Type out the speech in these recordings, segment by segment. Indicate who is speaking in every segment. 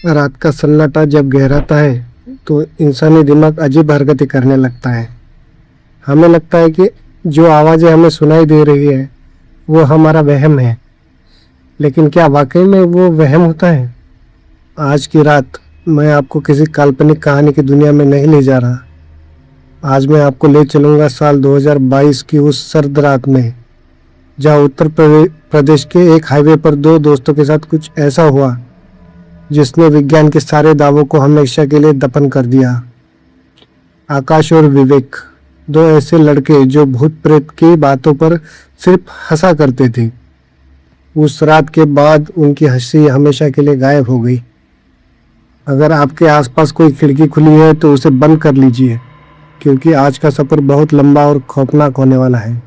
Speaker 1: रात का सन्नाटा जब गहराता है तो इंसानी दिमाग अजीब हरकतें करने लगता है। हमें लगता है कि जो आवाज़ें हमें सुनाई दे रही है वो हमारा वहम है, लेकिन क्या वाकई में वो वहम होता है? आज की रात मैं आपको किसी काल्पनिक कहानी की दुनिया में नहीं ले जा रहा। आज मैं आपको ले चलूंगा साल 2022 की उस सर्द रात में, जहां प्रदेश के एक हाईवे पर दो दोस्तों के साथ कुछ ऐसा हुआ जिसने विज्ञान के सारे दावों को हमेशा के लिए दफन कर दिया। आकाश और विवेक, दो ऐसे लड़के जो भूत प्रेत की बातों पर सिर्फ हंसा करते थे। उस रात के बाद उनकी हंसी हमेशा के लिए गायब हो गई। अगर आपके आसपास कोई खिड़की खुली है तो उसे बंद कर लीजिए, क्योंकि आज का सफर बहुत लंबा और खौफनाक होने वाला है।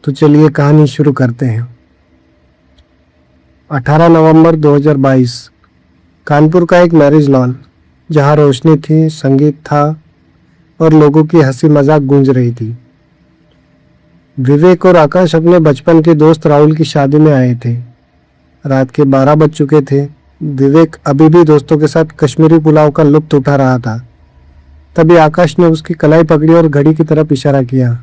Speaker 1: तो चलिए कहानी शुरू करते हैं। 18 नवंबर 2022, कानपुर का एक मैरिज लॉन, जहां रोशनी थी, संगीत था और लोगों की हंसी मजाक गूंज रही थी। विवेक और आकाश अपने बचपन के दोस्त राहुल की शादी में आए थे। रात के 12 बज चुके थे। विवेक अभी भी दोस्तों के साथ कश्मीरी पुलाव का लुत्फ उठा रहा था। तभी आकाश ने उसकी कलाई पकड़ी और घड़ी की तरफ इशारा किया।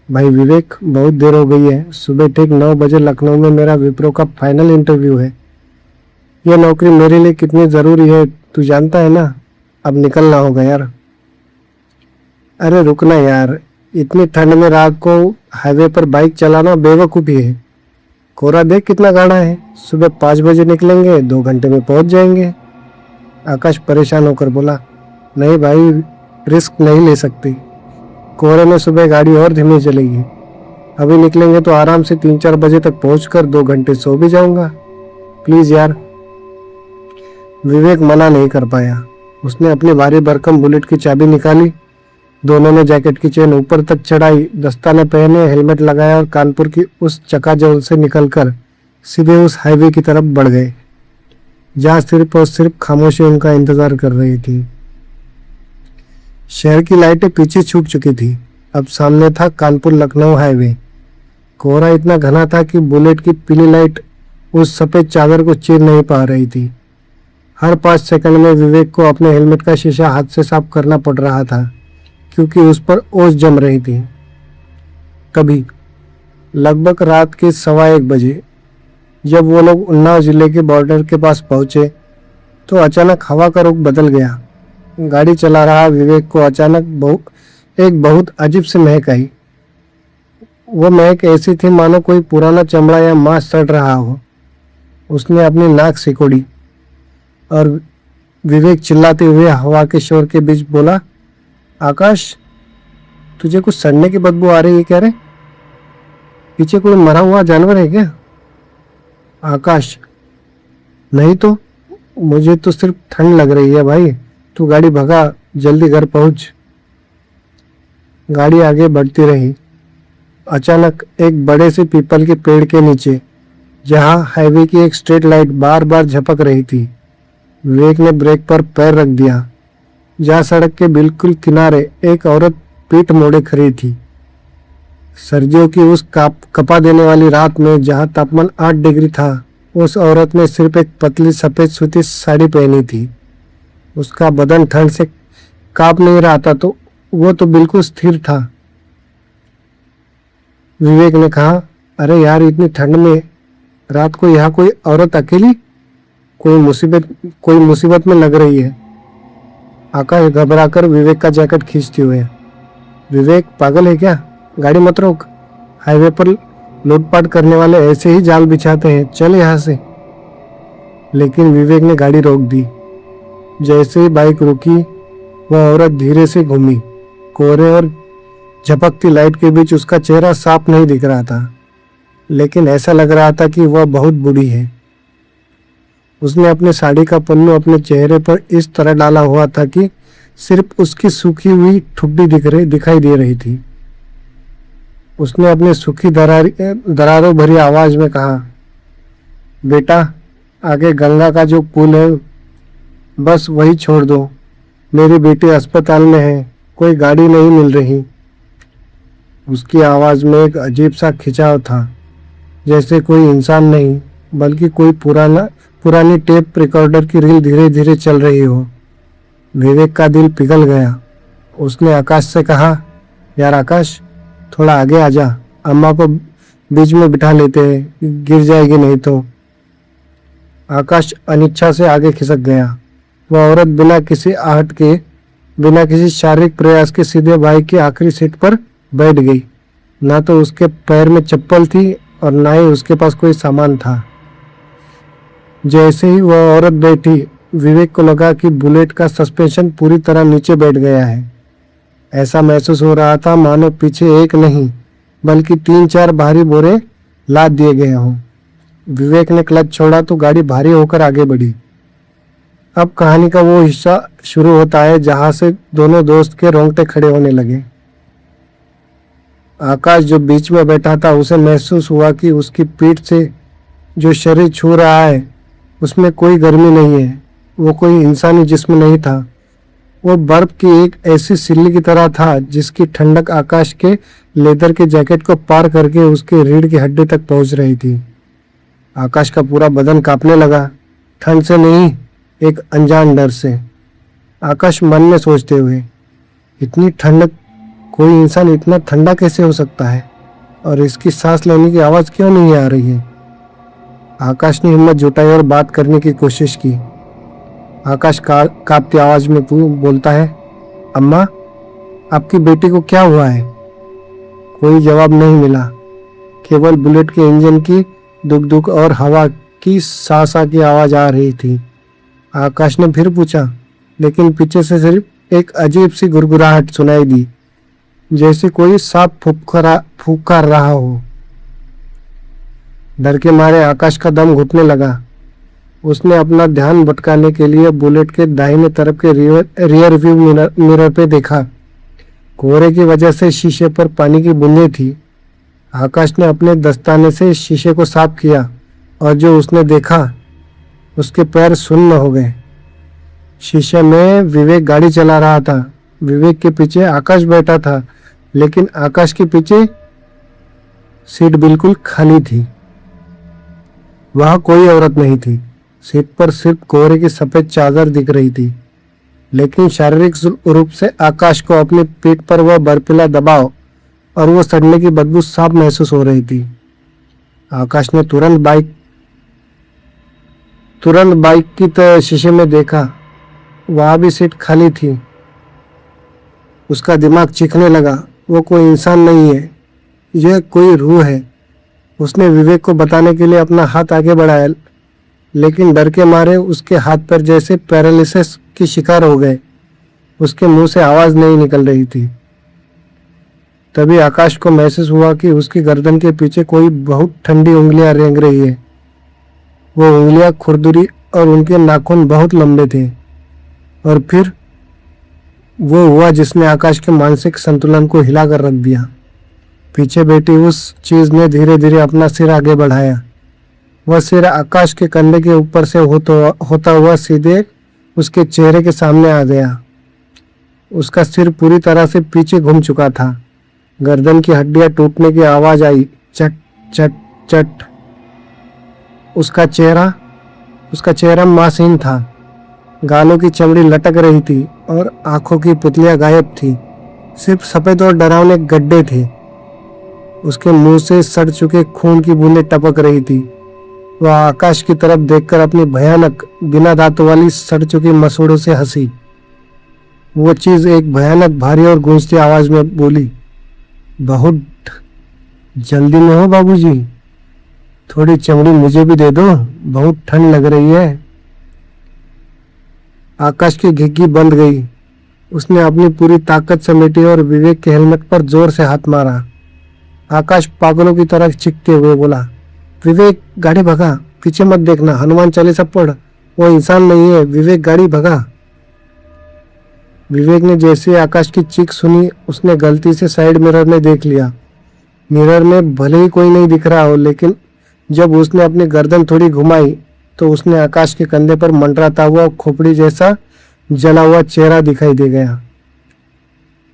Speaker 1: भाई विवेक, बहुत देर हो गई है। सुबह ठीक 9 बजे लखनऊ में मेरा विप्रो का फाइनल इंटरव्यू है। यह नौकरी मेरे लिए कितनी ज़रूरी है तू जानता है ना। अब निकलना होगा यार। अरे रुकना यार, इतनी ठंड में रात को हाईवे पर बाइक चलाना बेवकूफ़ी है। कोहरा देख कितना गाढ़ा है। सुबह 5 बजे निकलेंगे, 2 घंटे में पहुंच जाएंगे। आकाश परेशान होकर बोला, नहीं भाई, रिस्क नहीं ले सकती। कोहरे में सुबह गाड़ी और धीमी चलेगी। अभी निकलेंगे तो आराम से 3-4 बजे तक पहुंचकर 2 घंटे सो भी जाऊंगा। प्लीज़ यार। विवेक मना नहीं कर पाया। उसने अपनी भारी भरकम बुलेट की चाबी निकाली। दोनों ने जैकेट की चेन ऊपर तक चढ़ाई, दस्ताने पहने, हेलमेट लगाया और कानपुर की उस चकाचौंध से निकलकर सीधे उस हाईवे की तरफ बढ़ गए, जहां सिर्फ और सिर्फ खामोशी उनका इंतजार कर रही थी। शहर की लाइटें पीछे छूट चुकी थी। अब सामने था कानपुर लखनऊ हाईवे। कोहरा इतना घना था कि बुलेट की पीली लाइट उस सफेद चादर को चीर नहीं पा रही थी। हर 5 सेकंड में विवेक को अपने हेलमेट का शीशा हाथ से साफ करना पड़ रहा था, क्योंकि उस पर ओस जम रही थी। कभी लगभग रात के 1:15 बजे जब वो लोग उन्नाव जिले के बॉर्डर के पास पहुंचे तो अचानक हवा का रुख बदल गया। गाड़ी चला रहा विवेक को अचानक एक बहुत अजीब सी महक आई। वो महक ऐसी थी मानो कोई पुराना चमड़ा या मांस सड़ रहा हो। उसने अपनी नाक सिकोड़ी और विवेक चिल्लाते हुए हवा के शोर के बीच बोला, आकाश, तुझे कुछ सड़ने की बदबू आ रही है क्या रे? पीछे कोई मरा हुआ जानवर है क्या? आकाश, नहीं तो, मुझे तो सिर्फ ठंड लग रही है भाई। तू गाड़ी भगा, जल्दी घर पहुंच। गाड़ी आगे बढ़ती रही। अचानक एक बड़े से पीपल के पेड़ के नीचे, जहां हाईवे की एक स्ट्रीट लाइट बार बार झपक रही थी, विवेक ने ब्रेक पर पैर रख दिया। जहां सड़क के बिल्कुल किनारे एक औरत पीठ मोड़े खड़ी थी। सर्दियों की उस कपा देने वाली रात में जहां तापमान 8 डिग्री था, उस औरत ने सिर्फ एक पतली सफेद सूती साड़ी पहनी थी। उसका बदन ठंड से कांप नहीं रहा था, तो वो तो बिल्कुल स्थिर था। विवेक ने कहा, अरे यार, इतनी ठंड में रात को यहाँ कोई औरत अकेली? कोई मुसीबत में लग रही है। आकाश घबराकर विवेक का जैकेट खींचते हुए, विवेक पागल है क्या? गाड़ी मत रोक। हाईवे पर लूटपाट करने वाले ऐसे ही जाल बिछाते हैं, चल यहाँ से। लेकिन विवेक ने गाड़ी रोक दी। जैसे ही बाइक रुकी, वह औरत धीरे से घूमी। कोहरे और झपकती लाइट के बीच उसका चेहरा साफ नहीं दिख रहा था, लेकिन ऐसा लग रहा था कि वह बहुत बूढ़ी है। उसने अपने साड़ी का पन्नू अपने चेहरे पर इस तरह डाला हुआ था कि सिर्फ उसकी सूखी हुई ठुड्डी दिखाई दे रही थी। उसने अपने सूखी दरारों भरी आवाज में कहा, बेटा, आगे गंगा का जो पुल है, बस वही छोड़ दो। मेरी बेटी अस्पताल में है, कोई गाड़ी नहीं मिल रही। उसकी आवाज में एक अजीब सा खिंचाव था, जैसे कोई इंसान नहीं बल्कि कोई पुरानी टेप रिकॉर्डर की रील धीरे धीरे चल रही हो। विवेक का दिल पिघल गया। उसने आकाश से कहा, यार आकाश, थोड़ा आगे आ जा, अम्मा को बीच में बिठा लेते हैं, गिर जाएगी नहीं तो। आकाश अनिच्छा से आगे खिसक गया। वह औरत बिना किसी आहट के, बिना किसी शारीरिक प्रयास के सीधे बाइक की आखिरी सीट पर बैठ गई। ना तो उसके पैर में चप्पल थी और ना ही उसके पास कोई सामान था। जैसे ही वह औरत बैठी, विवेक को लगा कि बुलेट का सस्पेंशन पूरी तरह नीचे बैठ गया है। ऐसा महसूस हो रहा था मानो पीछे एक नहीं बल्कि 3-4 भारी बोरे लाद दिए गए हों। विवेक ने क्लच छोड़ा तो गाड़ी भारी होकर आगे बढ़ी। अब कहानी का वो हिस्सा शुरू होता है जहां से दोनों दोस्त के रोंगटे खड़े होने लगे। आकाश जो बीच में बैठा था, उसे महसूस हुआ कि उसकी पीठ से जो शरीर छू रहा है उसमें कोई गर्मी नहीं है। वो कोई इंसानी जिस्म नहीं था। वो बर्फ की एक ऐसी सिल्ली की तरह था जिसकी ठंडक आकाश के लेदर के जैकेट को पार करके उसके रीढ़ की हड्डी तक पहुंच रही थी। आकाश का पूरा बदन कांपने लगा, ठंड से नहीं, एक अनजान डर से। आकाश मन में सोचते हुए, इतनी ठंडक, कोई इंसान इतना ठंडा कैसे हो सकता है और इसकी सांस लेने की आवाज़ क्यों नहीं आ रही है। आकाश ने हिम्मत जुटाई और बात करने की कोशिश की। आकाश कांपती आवाज में बोलता है, अम्मा, आपकी बेटी को क्या हुआ है। कोई जवाब नहीं मिला, केवल बुलेट के इंजन की दुक दुक और हवा की सा की आवाज आ रही थी। आकाश ने फिर पूछा, लेकिन पीछे से सिर्फ एक अजीब सी गुरगुराहट सुनाई दी, जैसे कोई सांप फुफकार रहा हो। डर के मारे आकाश का दम घुटने लगा। उसने अपना ध्यान भटकाने के लिए बुलेट के दाहिने तरफ के रियर व्यू मिरर पे देखा। कोहरे की वजह से शीशे पर पानी की बूंदें थी। आकाश ने अपने दस्ताने से शीशे को साफ किया और जो उसने देखा, उसके पैर सुन्न हो गए। शीशे में विवेक गाड़ी चला रहा था। विवेक के पीछे आकाश बैठा था, लेकिन आकाश के पीछे सीट बिल्कुल खाली थी। वहां कोई औरत नहीं थी। सीट पर सिर्फ कोहरे की सफेद चादर दिख रही थी, लेकिन शारीरिक रूप से आकाश को अपनी पीठ पर वह बर्फीला दबाव और वो सड़ने की बदबू साफ महसूस हो रही थी। आकाश ने तुरंत बाइक की शीशे में देखा, वहां भी सीट खाली थी। उसका दिमाग चीखने लगा, वो कोई इंसान नहीं है, यह कोई रूह है। उसने विवेक को बताने के लिए अपना हाथ आगे बढ़ाया, लेकिन डर के मारे उसके हाथ पैर जैसे पैरालिसिस की शिकार हो गए। उसके मुंह से आवाज नहीं निकल रही थी। तभी आकाश को महसूस हुआ कि उसकी गर्दन के पीछे कोई बहुत ठंडी उंगलियां रेंग रही है। वो उंगलियां खुरदुरी और उनके नाखून बहुत लंबे थे। और फिर वो हुआ जिसने आकाश के मानसिक संतुलन को हिलाकर रख दिया। पीछे बैठी उस चीज ने धीरे धीरे अपना सिर आगे बढ़ाया। वह सिर आकाश के कंधे के ऊपर से होता हुआ सीधे उसके चेहरे के सामने आ गया। उसका सिर पूरी तरह से पीछे घूम चुका था। गर्दन की हड्डियां टूटने की आवाज आई, चट चट चट। उसका चेहरा मासूम था। गालों की चमड़ी लटक रही थी और आंखों की पुतलियां गायब थी। सिर्फ सफेद और डरावने गड्ढे थे। उसके मुंह से सड़ चुके खून की बूंदें टपक रही थी। वह आकाश की तरफ देखकर अपनी भयानक बिना दांतों वाली सड़ चुकी मसूड़ों से हंसी। वो चीज एक भयानक भारी और गूंजती आवाज में बोली, बहुत जल्दी में हो बाबूजी, थोड़ी चमड़ी मुझे भी दे दो, बहुत ठंड लग रही है। आकाश की घिघी बंद गई। उसने अपनी पूरी ताकत समेटी और विवेक के हेलमेट पर जोर से हाथ मारा। आकाश पागलों की तरह चीखते हुए बोला, विवेक गाड़ी भगा, पीछे मत देखना, हनुमान चालीसा पढ़, वो इंसान नहीं है, विवेक गाड़ी भगा। विवेक ने जैसे आकाश की चीख सुनी, उसने गलती से साइड मिरर में देख लिया। मिरर में भले ही कोई नहीं दिख रहा हो, लेकिन जब उसने अपनी गर्दन थोड़ी घुमाई तो उसने आकाश के कंधे पर मंडराता हुआ खोपड़ी जैसा जला हुआ चेहरा दिखाई दे गया।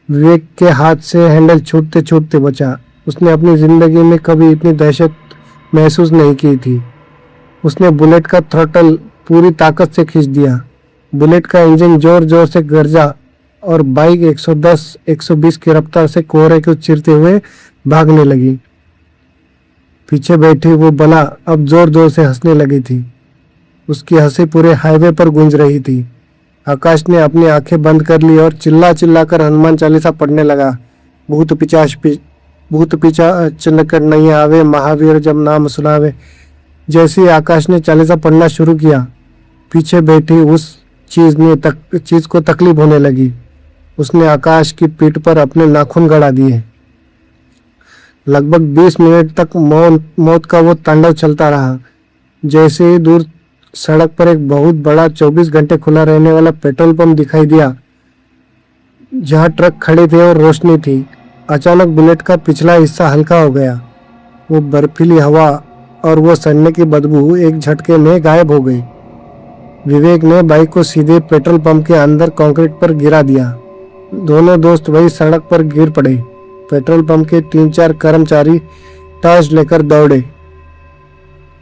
Speaker 1: विवेक के हाथ से हैंडल छूटते छूटते बचा। उसने अपनी जिंदगी में कभी इतनी दहशत महसूस नहीं की थी। उसने बुलेट का थ्रॉटल पूरी ताकत से खींच दिया। बुलेट का इंजन जोर जोर से गरजा और बाइक 110-120 की रफ्तार से कोहरे को चीरते हुए भागने लगी। पीछे बैठी वो बला अब जोर जोर से हंसने लगी थी। उसकी हंसी पूरे हाईवे पर गूंज रही थी। आकाश ने अपनी आंखें बंद कर ली और चिल्ला चिल्ला कर हनुमान चालीसा पढ़ने लगा। भूत पिचाच निकट नहीं आवे, महावीर जब नाम सुनावे। जैसे ही आकाश ने चालीसा पढ़ना शुरू किया, पीछे बैठी उस चीज को तकलीफ होने लगी। उसने आकाश की पीठ पर अपने नाखून गड़ा दिए। लगभग 20 मिनट तक मौत का वो तांडव चलता रहा। जैसे ही दूर सड़क पर एक बहुत बड़ा 24 घंटे खुला रहने वाला पेट्रोल पंप दिखाई दिया, जहां ट्रक खड़े थे और रोशनी थी, अचानक बुलेट का पिछला हिस्सा हल्का हो गया। वो बर्फीली हवा और वो सड़ने की बदबू एक झटके में गायब हो गई। विवेक ने बाइक को सीधे पेट्रोल पंप के अंदर कंक्रीट पर गिरा दिया। दोनों दोस्त वही सड़क पर गिर पड़े। पेट्रोल पंप के 3-4 कर्मचारी टॉर्च लेकर दौड़े।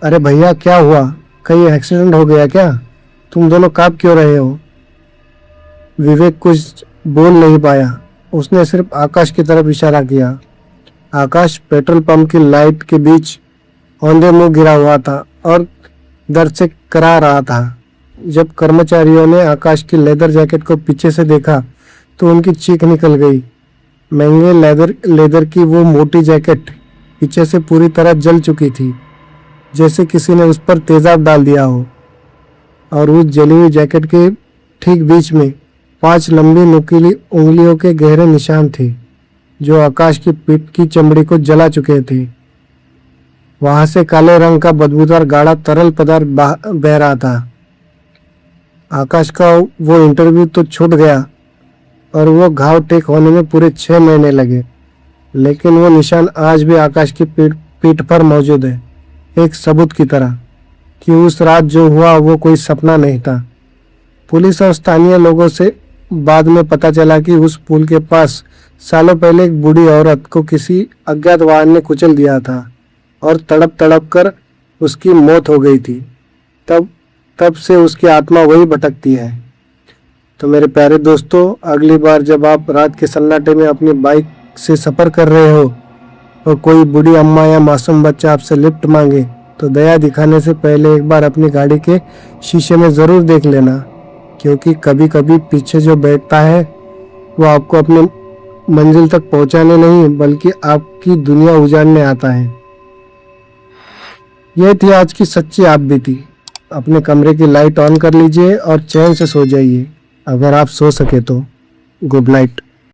Speaker 1: अरे भैया, क्या हुआ? कहीं एक्सीडेंट हो गया क्या? तुम दोनों कांप क्यों रहे हो? विवेक कुछ बोल नहीं पाया। उसने सिर्फ आकाश की तरफ इशारा किया। आकाश पेट्रोल पंप की लाइट के बीच औंधे मुंह गिरा हुआ था और दर्द से करा रहा था। जब कर्मचारियों ने आकाश की लेदर जैकेट को पीछे से देखा तो उनकी चीख निकल गई। महंगे लेदर की वो मोटी जैकेट पीछे से पूरी तरह जल चुकी थी, जैसे किसी ने उस पर तेजाब डाल दिया हो। और उस जली हुई जैकेट के ठीक बीच में 5 लंबी नुकीली उंगलियों के गहरे निशान थे, जो आकाश की पीठ की चमड़ी को जला चुके थे। वहां से काले रंग का बदबूदार गाढ़ा तरल पदार्थ बह रहा था। आकाश का वो इंटरव्यू तो छूट गया और वो घाव ठीक होने में पूरे 6 महीने लगे, लेकिन वो निशान आज भी आकाश की पीठ पर मौजूद है, एक सबूत की तरह कि उस रात जो हुआ वो कोई सपना नहीं था। पुलिस और स्थानीय लोगों से बाद में पता चला कि उस पुल के पास सालों पहले एक बूढ़ी औरत को किसी अज्ञात वाहन ने कुचल दिया था और तड़प तड़प कर उसकी मौत हो गई थी। तब से उसकी आत्मा वही भटकती है। तो मेरे प्यारे दोस्तों, अगली बार जब आप रात के सन्नाटे में अपनी बाइक से सफ़र कर रहे हो और कोई बूढ़ी अम्मा या मासूम बच्चा आपसे लिफ्ट मांगे, तो दया दिखाने से पहले एक बार अपनी गाड़ी के शीशे में ज़रूर देख लेना, क्योंकि कभी कभी पीछे जो बैठता है वो आपको अपने मंजिल तक पहुंचाने नहीं बल्कि आपकी दुनिया उजाड़ने आता है। यह थी आज की सच्ची आप बीती। अपने कमरे की लाइट ऑन कर लीजिए और चैन से सो जाइए, अगर आप सो सके तो। Good night.